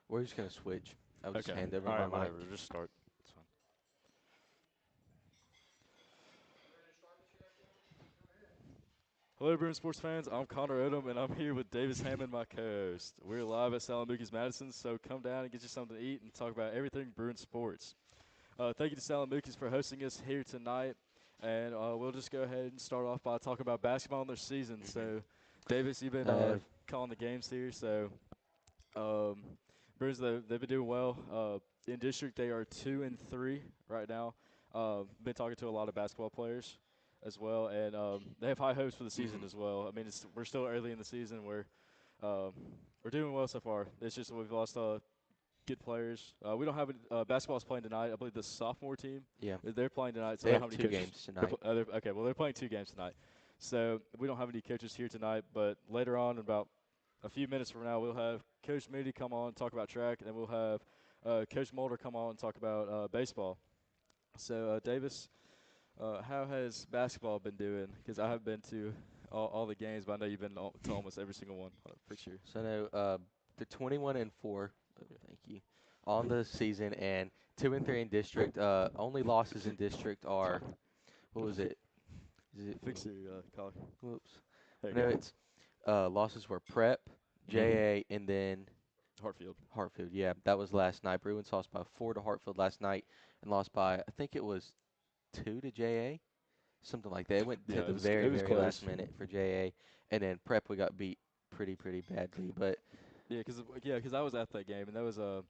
We're just gonna switch. I'll just Okay. hand over All my right, mic. whatever. Just start. It's fine. Hello, Bruin sports fans. I'm Connor Odom, and I'm here with Davis Hammond, my co-host. We're live at Mookie's Madison, so come down and get you something to eat and talk about everything Bruin sports. Thank you to Mookie's for hosting us here tonight, and we'll just go ahead and start off by talking about basketball in their season. So, Davis, you've been Uh, calling the games here, so um, Bruins they've been doing well. In district, they are 2-3 right now. Been talking to a lot of basketball players as well, and they have high hopes for the season as well. I mean, we're still early in the season. Um, we're doing well so far. It's just we've lost good players. We don't have basketball's playing tonight. I believe the sophomore team yeah, they're playing tonight. So they we don't have have any two coaches. games tonight. Okay, well they're playing 2 games tonight. So we don't have any coaches here tonight. But later on, in about a few minutes from now, we'll have Coach Moody come on and talk about track, and then we'll have Coach Mulder come on and talk about baseball. So Davis, how has basketball been doing? Because I have been to all the games, but I know you've been to almost every single one. Pretty sure. So no, the 21-4. Thank you. On the season and 2-3 in district. Only losses in district are what was it? Is it? Fix your collar. Whoops. There you No, go. it's losses were Prep, JA, and then Hartfield. Hartfield. Yeah, that was last night. Bruins lost by 4 to Hartfield last night and lost by I think it was 2 to JA, something like that. It went Yeah, to the it very was very last close. minute for JA, and then Prep we got beat pretty badly. But Yeah, because I was at that game, and that was a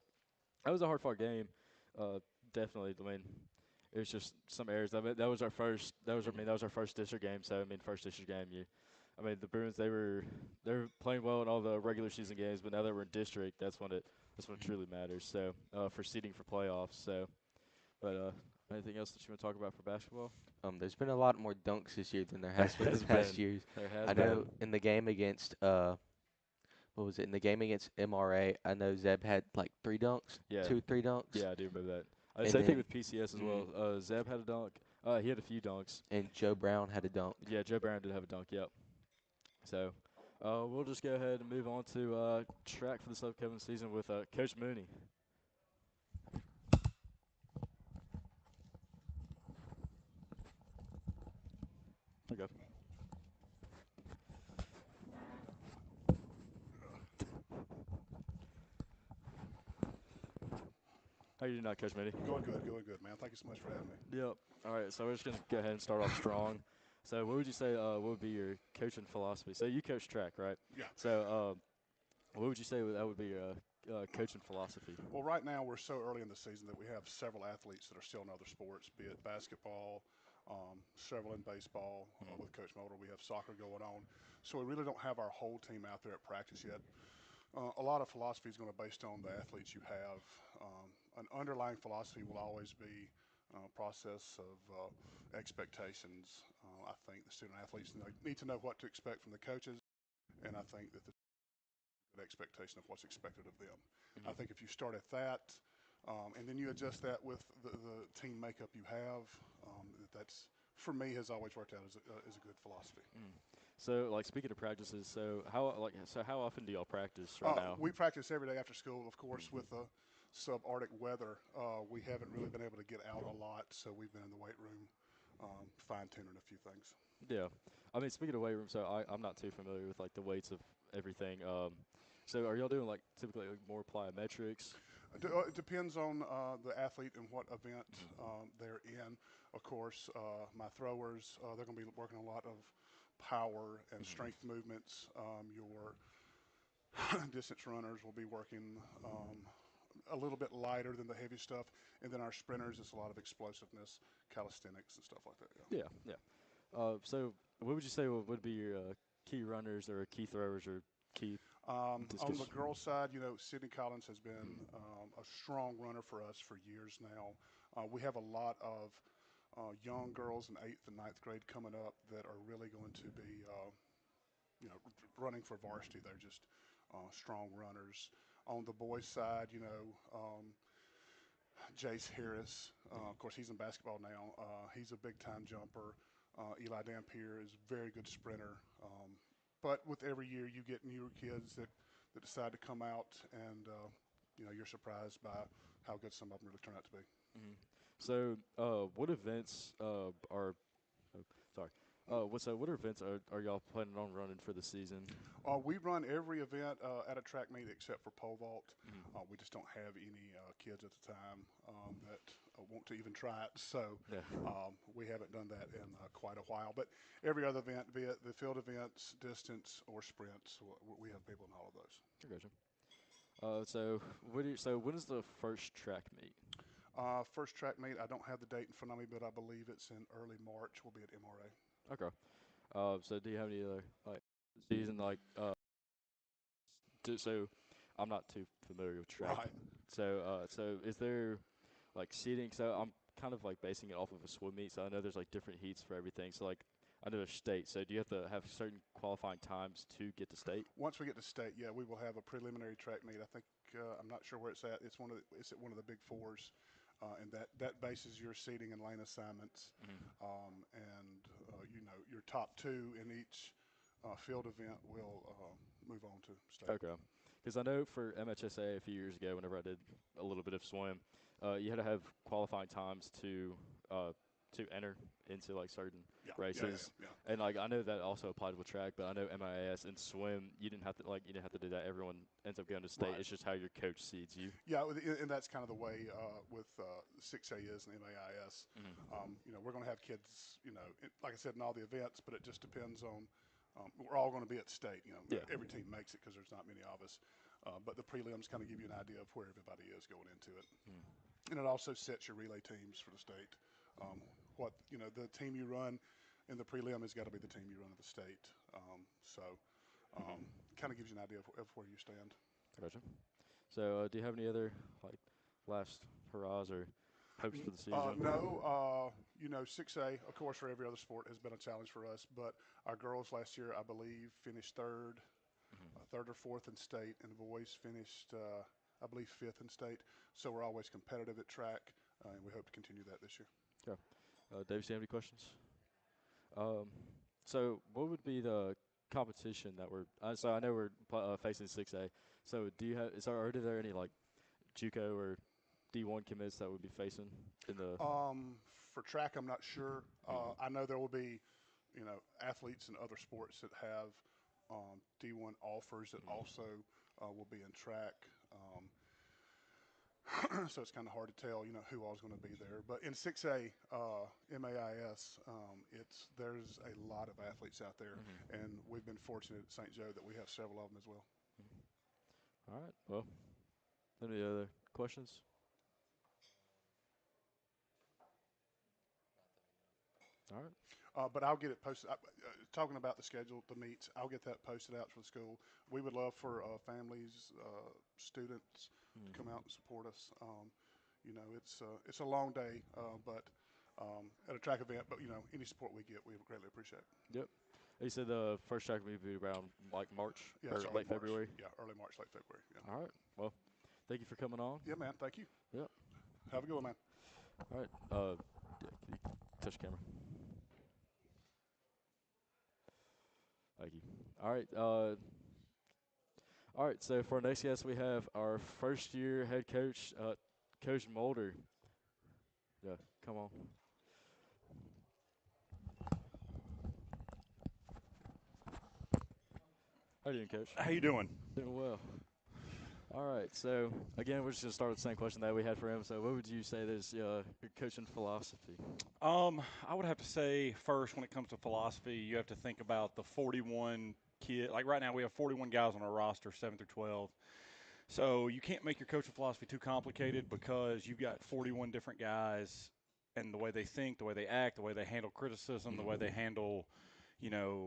hard fought game. Uh, Definitely. I mean, it was just some errors. I mean, that was our first. mhm, That was our first district game. So I mean, first district game. I mean, the Bruins they were playing well in all the regular season games, but now that we're in district, that's when it mhm. truly matters. So for seeding for playoffs. So, but anything else that you want to talk about for basketball? There's been a lot more dunks this year than there There has been in has past been. years. There has I been. know in the game against what was it? In the game against MRA, I know Zeb had like 3 dunks, Yeah. 2 3 dunks, Yeah, I do remember that. and Same thing then with PCS as mhm, well. Zeb had a dunk. He had a few dunks. and Joe Brown had a dunk. Yeah, Joe Brown did have a dunk. Yep. So, we'll just go ahead and move on to track for this upcoming season with Coach Mooney. Okay. How you doing, Coach Mooney? Going good, man. Thank you so much for having me. Yep. All right. So we're just gonna go ahead and start off strong. So, what would you say? What would be your coaching philosophy? So you coach track, right? Yeah. So, what would you say that would be your coaching philosophy? Well, right now we're so early in the season that we have several athletes that are still in other sports, be it basketball, several in baseball. With Coach Mulder, we have soccer going on. So we really don't have our whole team out there at practice yet. A lot of philosophy is going to be based on the athletes you have. An underlying philosophy will always be a process of expectations. I think the student athletes need to know what to expect from the coaches, and I think that the good expectation of what's expected of them. I think if you start at that, and then you adjust that with the team makeup you have, that's for me has always worked out as a good philosophy. Mm. So, like speaking of practices, how often do y'all practice right now? We practice every day after school, of course, with the subarctic weather. We haven't really been able to get out a lot, so we've been in the weight room fine tuning a few things. Yeah, I mean speaking of weight room, so I'm not too familiar with like the weights of everything. So are y'all doing like typically like, more plyometrics? It depends on the athlete and what event they're in. Of course, my throwers, they're going to be working a lot of power and strength movements. Your distance runners will be working a little bit lighter than the heavy stuff. And then our sprinters, it's a lot of explosiveness, calisthenics, and stuff like that. Yeah. Yeah, yeah. So what would you say would be your key runners or key throwers or key On the discus? girls' side, Sydney Collins has been a strong runner for us for years now. We have a lot of young girls in eighth and ninth grade coming up that are really going to be, running for varsity. They're just strong runners. On the boys' side, Jace Harris, of course, he's in basketball now. He's a big-time jumper. Eli Dampier is a very good sprinter. But with every year, you get newer kids that decide to come out and you're surprised by how good some of them really turn out to be. Hmm. So, what events are? Oh, sorry. What events are y'all planning on running for the season? We run every event at a track meet except for pole vault. Hmm. We just don't have any kids at the time that want to even try it, so Yeah. we haven't done that in quite a while. But every other event, be it the field events, distance, or sprints, we have people in all of those. I gotcha. So when is the first track meet? First track meet, I don't have the date in front of me, but I believe it's in early March. We'll be at MRA. Okay. So do you have any other like season like so I'm not too familiar with track. Right. So is there like seating? So I'm kind of like basing it off of a swim meet. So I know there's like different heats for everything. So like I know there's state. So do you have to have certain qualifying times to get to state? Once we get to state, yeah, we will have a preliminary track meet. I think I'm not sure where it's at. It's at one of the big fours, and that bases your seating and lane assignments, Mm-hmm. and your top two in each field event will move on to state. Okay. Because I know for MHSA a few years ago, whenever I did a little bit of swim, you had to have qualifying times to enter into like certain Yeah, yeah, races, yeah, yeah. and like I know that also applied with track, but I know MIAS and swim you didn't have to do that. Everyone ends up going to state. Right. It's just how your coach seeds you. Yeah, and that's kind of the way with 6A is and MAIS. Mm-hmm. We're going to have kids, like I said, in all the events, but it just depends on. We're all going to be at state. Yeah. Every team makes it because there's not many of us. But the prelims kind of give you an idea of where everybody is going into it, and it also sets your relay teams for the state. The team you run in the prelim has got to be the team you run at the state. Kind of gives you an idea of where you stand. Gotcha. So do you have any other like last hurrahs or hopes for the season? No, 6A, of course, for every other sport has been a challenge for us. But our girls last year, I believe, finished third or fourth in state, and the boys finished, I believe, fifth in state. So we're always competitive at track, and we hope to continue that this year. Okay. Dave, do you have any questions? Um, so what would be the competition that we're? So I know we're facing 6A. So do you have? Are there any like JUCO or D1 commits that would be facing in the? For track, I'm not sure. I know there will be, athletes in other sports that have D1 offers that also will be in track. So it's kind of hard to tell, who all's going to be there. But in 6A, MAIS, there's a lot of athletes out there, Mm-hmm. and we've been fortunate at St. Joe that we have several of them as well. All right. Well, any other questions? All right. But I'll get it posted. Talking about the schedule, the meets, I'll get that posted out for the school. We would love for families, students to come out and support us. It's a long day, but at a track event. But any support we get, we greatly appreciate. Yep. You said the first track would be around like March Yeah, or it's early late March. February. Yeah, early March, late February. Yeah. All right. Well, thank you for coming on. Yeah, man. Thank you. Yep. Have a good one, man. All right. Yeah, can you touch the camera? Thank you. All right. All right. So for our next guest, we have our first year head coach, Coach Mulder. Yeah. Come on. How you doing, Coach? How you doing? Doing well. All right. So again, we're just gonna start with the same question that we had for him. So what would you say is your coaching philosophy? I would have to say first, when it comes to philosophy, you have to think about the 41 kid. Like right now, we have 41 guys on our roster, 7 through 12. So you can't make your coaching philosophy too complicated because you've got 41 different guys, and the way they think, the way they act, the way they handle criticism, the way they handle,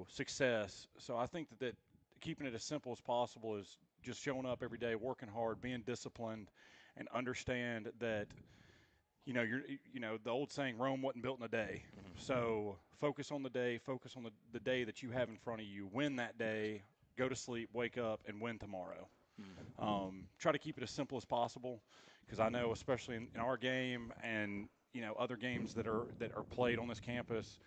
success. So I think that keeping it as simple as possible is just showing up every day, working hard, being disciplined, and understand that the old saying, Rome wasn't built in a day. So focus on the day, focus on the day that you have in front of you, win that day, go to sleep, wake up, and win tomorrow. Try to keep it as simple as possible, because I know, especially in our game and other games that are played on this campus,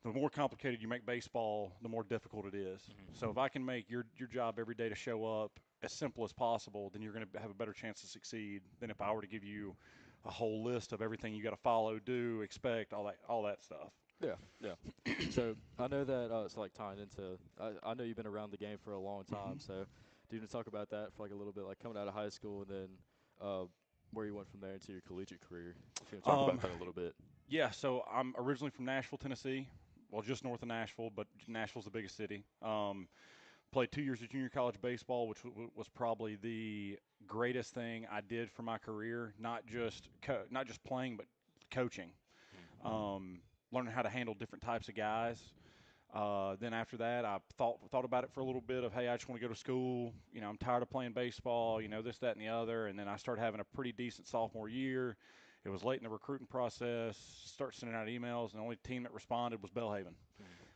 the more complicated you make baseball, the more difficult it is. So if I can make your job every day to show up as simple as possible, then you're going to have a better chance to succeed than if I were to give you a whole list of everything you got to follow, do, expect, all that stuff. Yeah, yeah. So I know that it's like tying into. I know you've been around the game for a long time. So do you want to talk about that for like a little bit, like coming out of high school and then where you went from there into your collegiate career? If you want to talk about that a little bit. Yeah, so I'm originally from Nashville, Tennessee. Well, just north of Nashville, but Nashville's the biggest city. Played 2 years of junior college baseball, which was probably the greatest thing I did for my career. Not just playing, but coaching. Learning how to handle different types of guys. Then after that, I thought about it for a little bit of, hey, I just want to go to school. You know, I'm tired of playing baseball. You know, this, that, and the other. And then I started having a pretty decent sophomore year. It was late in the recruiting process. Start sending out emails, and the only team that responded was Belhaven.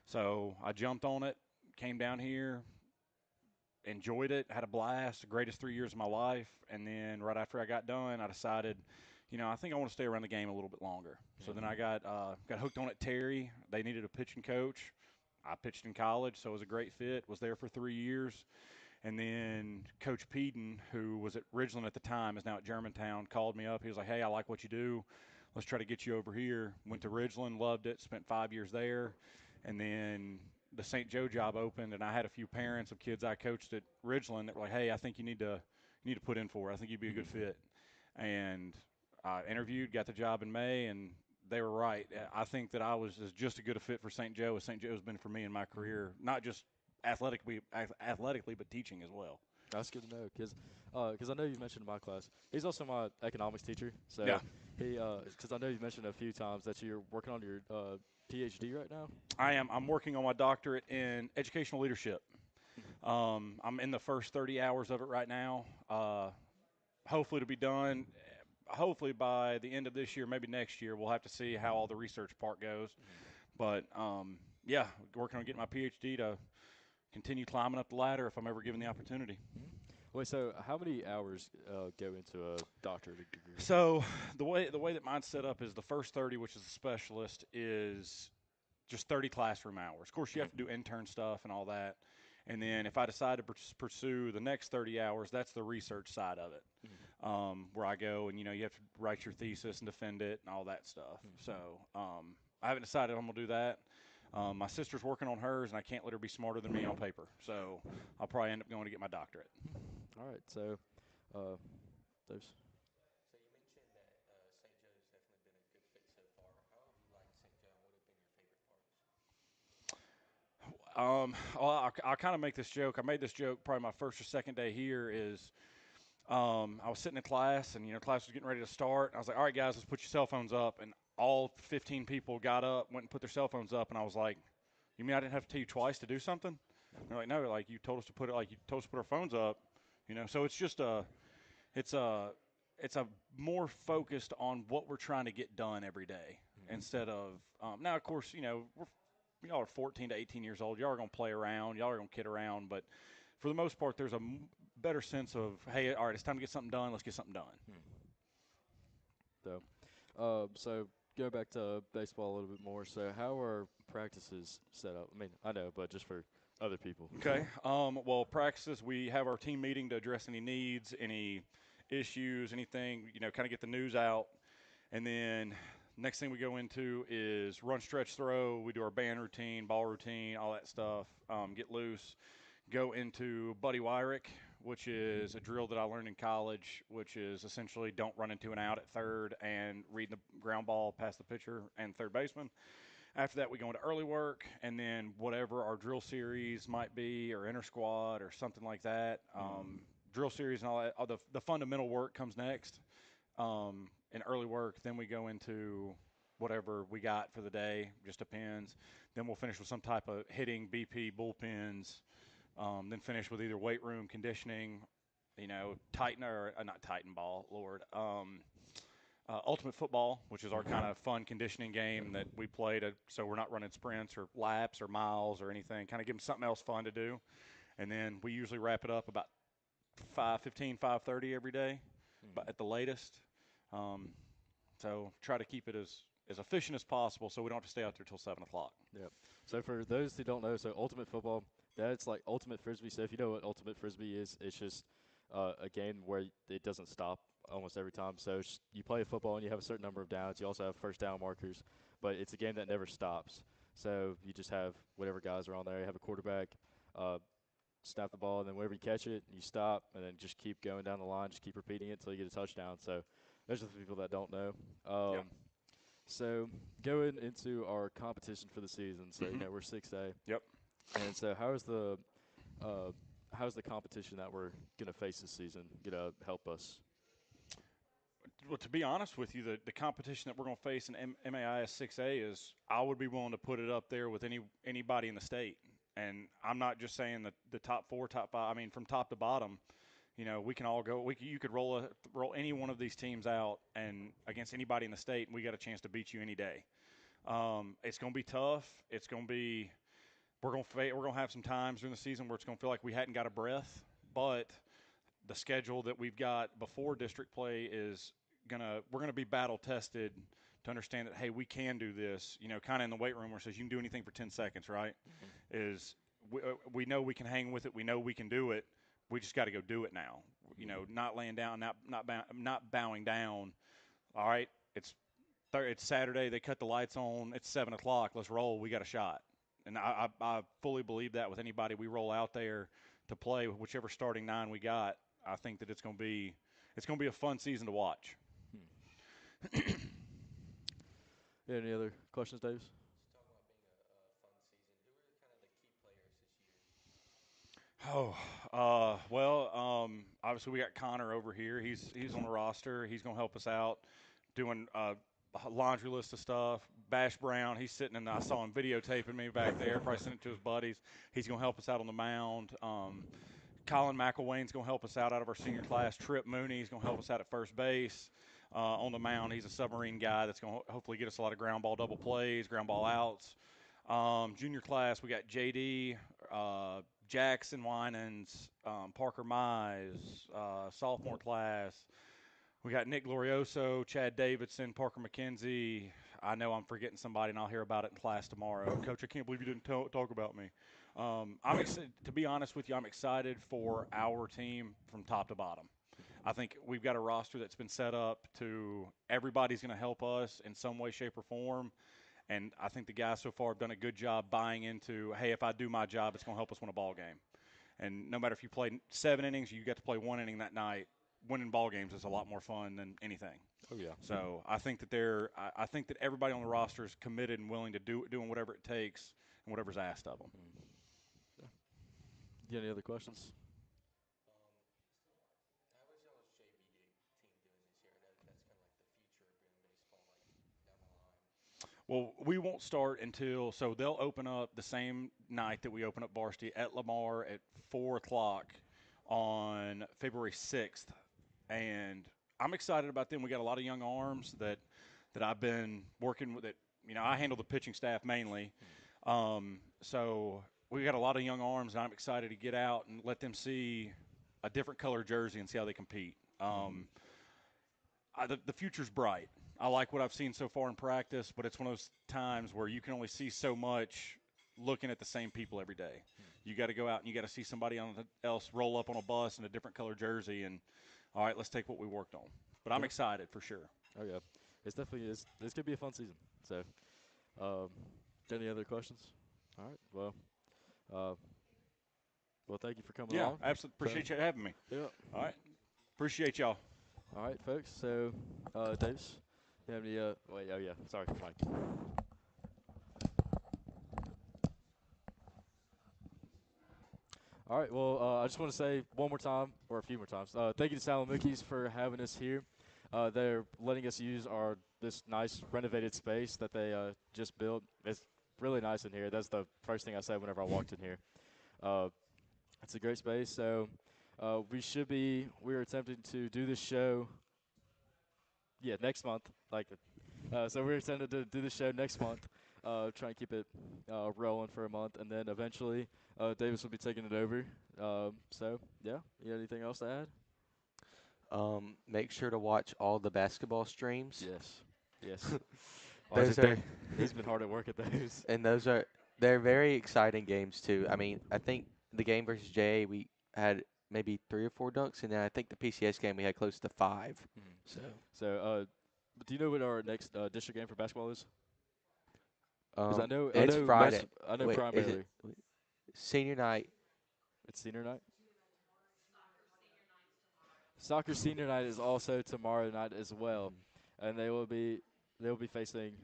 So I jumped on it, came down here, enjoyed it, had a blast, the greatest 3 years of my life. And then right after I got done, I decided, you know, I think I want to stay around the game a little bit longer. So then I got hooked on at Terry. They needed a pitching coach. I pitched in college, so it was a great fit. Was there for 3 years. And then Coach Peden, who was at Ridgeland at the time, is now at Germantown, called me up. He was like, hey, I like what you do. Let's try to get you over here. Went to Ridgeland, loved it, spent 5 years there. And then the St. Joe job opened, and I had a few parents of kids I coached at Ridgeland that were like, hey, I think you need to put in for it. I think you'd be a good fit. And I interviewed, got the job in May, and they were right. I think that I was just as good a fit for St. Joe as St. Joe's been for me in my career, not just athletically, but teaching as well. That's good to know because I know you mentioned in my class. He's also my economics teacher. So Yeah. because I know you've mentioned a few times that you're working on your PhD right now. I am. I'm working on my doctorate in educational leadership. I'm in the first 30 hours of it right now. Hopefully to be done. Hopefully by the end of this year, maybe next year. We'll have to see how all the research part goes. But yeah, working on getting my PhD to continue climbing up the ladder if I'm ever given the opportunity. Wait, so how many hours go into a doctorate degree? So the way that mine's set up is the first 30, which is a specialist, is just 30 classroom hours. Of course, you have to do intern stuff and all that. And then if I decide to pursue the next 30 hours, that's the research side of it, where I go and, you know, you have to write your thesis and defend it and all that stuff. So I haven't decided I'm going to do that. My sister's working on hers, and I can't let her be smarter than me on paper. So I'll probably end up going to get my doctorate. All right, so those. So you mentioned that St. Joe's definitely been a good fit so far. How have you liked St. Joe, and what have been your favorite parts? I'll kind of make this joke. I made this joke probably my first or second day here is I was sitting in class, and, you know, class was getting ready to start. And I was like, all right, guys, let's put your cell phones up. And all 15 people got up, went and put their cell phones up. And I was like, you mean I didn't have to tell you twice to do something? And they're like, no, like you told us to put our phones up. You know, so it's just it's a more focused on what we're trying to get done every day instead of now, of course, you know, y'all are 14 to 18 years old. Y'all are going to play around. Y'all are going to kid around. But for the most part, there's a better sense of, hey, all right, it's time to get something done. Let's get something done. So go back to baseball a little bit more. So how are practices set up? I mean, I know, but just for other people. Okay. Well, practices, we have our team meeting to address any needs, any issues, anything, you know, kind of get the news out. And then next thing we go into is run, stretch, throw. We do our band routine, ball routine, all that stuff, get loose. Go into Buddy Wyrick, which is a drill that I learned in college, which is essentially don't run into an out at third and read the ground ball past the pitcher and third baseman. After that, we go into early work, and then whatever our drill series might be, or inter squad, or something like that. Drill series and all that. The fundamental work comes next. In early work, then we go into whatever we got for the day. Just depends. Then we'll finish with some type of hitting, BP, bullpens. Then finish with either weight room conditioning, you know, Titan or not Titan ball, Lord. Ultimate football, which is our kind of fun conditioning game that we play so we're not running sprints or laps or miles or anything. Kind of give them something else fun to do. And then we usually wrap it up about 5:15, 5:30 every day, but at the latest. So try to keep it as efficient as possible so we don't have to stay out there till 7 o'clock. Yep. So for those who don't know, so ultimate football, Yeah, it's like ultimate frisbee. So if you know what ultimate frisbee is, it's just a game where it doesn't stop almost every time. So you play football and you have a certain number of downs. You also have first down markers, but it's a game that never stops. So you just have whatever guys are on there. You have a quarterback, uh, snap the ball, and then whenever you catch it, you stop, and then just keep going down the line, just keep repeating it until you get a touchdown. So those are the people that don't know. Yeah. So going into our competition for the season, so Mhm. we're 6A, Yep. and so uh, how's the competition that we're gonna face this season gonna help us? Well, to be honest with you, the competition that we're going to face in MAIS 6A is I would be willing to put it up there with anybody in the state. And I'm not just saying the top four, top five. I mean, from top to bottom, we can all go. You could roll any one of these teams out and against anybody in the state, and we got a chance to beat you any day. It's going to be tough. It's going to be we're going to have some times during the season where it's going to feel like we hadn't got a breath, but the schedule that we've got before district play is we're gonna be battle tested to understand that, hey, we can do this. Kind of in the weight room where it says you can do anything for 10 seconds, right? Is we know we can hang with it. We know we can do it. We just got to go do it now. Not laying down, not bowing down. All right, it's Saturday. They cut the lights on. It's 7 o'clock. Let's roll. We got a shot. And I fully believe that with anybody we roll out there to play, whichever starting nine we got. I think that it's going to be a fun season to watch. Yeah, any other questions, Davis? Just talking about being a fun season. Who are kind of the key players this year? Obviously we got Connor over here. He's on the roster. He's going to help us out doing a laundry list of stuff. Bash Brown, he's sitting I saw him videotaping me back there. Probably sent it to his buddies. He's going to help us out on the mound. Colin McElwain's going to help us out of our senior class. Trip Mooney's going to help us out at first base. On the mound, he's a submarine guy that's going to hopefully get us a lot of ground ball double plays, ground ball outs. Junior class, we got JD, Jackson Winans, Parker Mize, sophomore class. We got Nick Glorioso, Chad Davidson, Parker McKenzie. I know I'm forgetting somebody, and I'll hear about it in class tomorrow. Coach, I can't believe you didn't talk about me. I'm excited. To be honest with you, I'm excited for our team from top to bottom. I think we've got a roster that's been set up to everybody's going to help us in some way, shape, or form. And I think the guys so far have done a good job buying into, hey, if I do my job, it's going to help us win a ball game. And no matter if you play 7 innings or you get to play 1 inning that night, winning ball games is a lot more fun than anything. Oh yeah. So I think that I think that everybody on the roster is committed and willing to doing whatever it takes and whatever's asked of them. Yeah. You got any other questions? How is y'all's JV team doing this year? I know that's kind of like the future of Boone baseball, like down the line. Well, we won't start until they'll open up the same night that we open up varsity at Lamar at 4 o'clock on February 6th, and I'm excited about them. We got a lot of young arms that I've been working with. I handle the pitching staff mainly, so we got a lot of young arms, and I'm excited to get out and let them see a different color jersey and see how they compete. The future's bright. I like what I've seen so far in practice, but it's one of those times where you can only see so much looking at the same people every day. You got to go out and you got to see somebody else roll up on a bus in a different color jersey, and all right, let's take what we worked on. But I'm excited for sure. Oh yeah, it's definitely is. It's gonna be a fun season. So, any other questions? All right. Uh, well, thank you for coming Yeah, along. absolutely. Appreciate you having me. Yeah. All right. Appreciate y'all. All right, folks. So, Davis, you have any? Wait. Oh yeah. Sorry, Mike. All right. Well, I just want to say one more time, or a few more times. Thank you to Salem Mookies for having us here. They're letting us use this nice renovated space that they just built. It's really nice in here. That's the first thing I said whenever I walked in here. It's a great space. So we're attempting to do this show. Yeah, next month. So we're intended to do the show next month. Try and keep it rolling for a month, and then eventually Davis will be taking it over. So yeah, you got anything else to add? Make sure to watch all the basketball streams. Yes. Those are He's been hard at work at those. and those are They're very exciting games too. I mean, I think the game versus JA we had maybe 3 or 4 dunks, and then I think the PCS game we had close to 5. Mhm. So, So, do you know what our next district game for basketball is? Because it's Friday. I know Wait, Prime is it Bailey. senior night? It's senior night. Soccer senior night is also tomorrow night as well, Mhm. and they will be facing.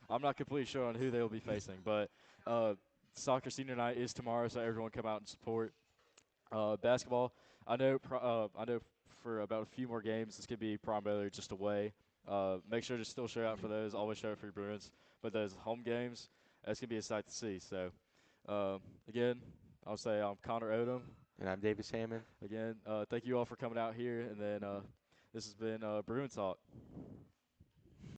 I'm not completely sure on who they will be facing, but uh, soccer senior night is tomorrow, so everyone come out and support. Basketball, I know for about a few more games, it's gonna be Prime Baylor just away. Make sure to still show out for those. Always show out for your Bruins, but those home games, that's gonna be a sight to see. So, again, I'll say I'm Connor Odom. And I'm David Salmon. Again, thank you all for coming out here, and then this has been Bruin Talk.